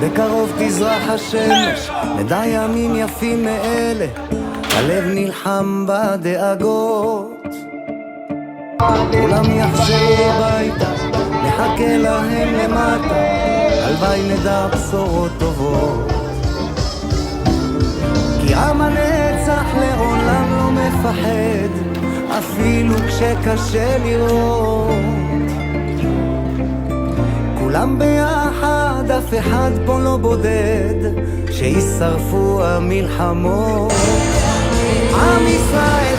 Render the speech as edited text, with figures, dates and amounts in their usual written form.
בקרוב תזרח השמש, נדע ימים יפים מאלה, הלב נלחם בדאגות. כולם יחזרו הביתה, נחכה להם למטה, הלוואי נדע בשורות טובות. כי עם הנצח לעולם לא מפחד, אפילו כשקשה לראות. כולם ביחד, אף אחד פה לא בודד, שישרפו המלחמות. עם ישראל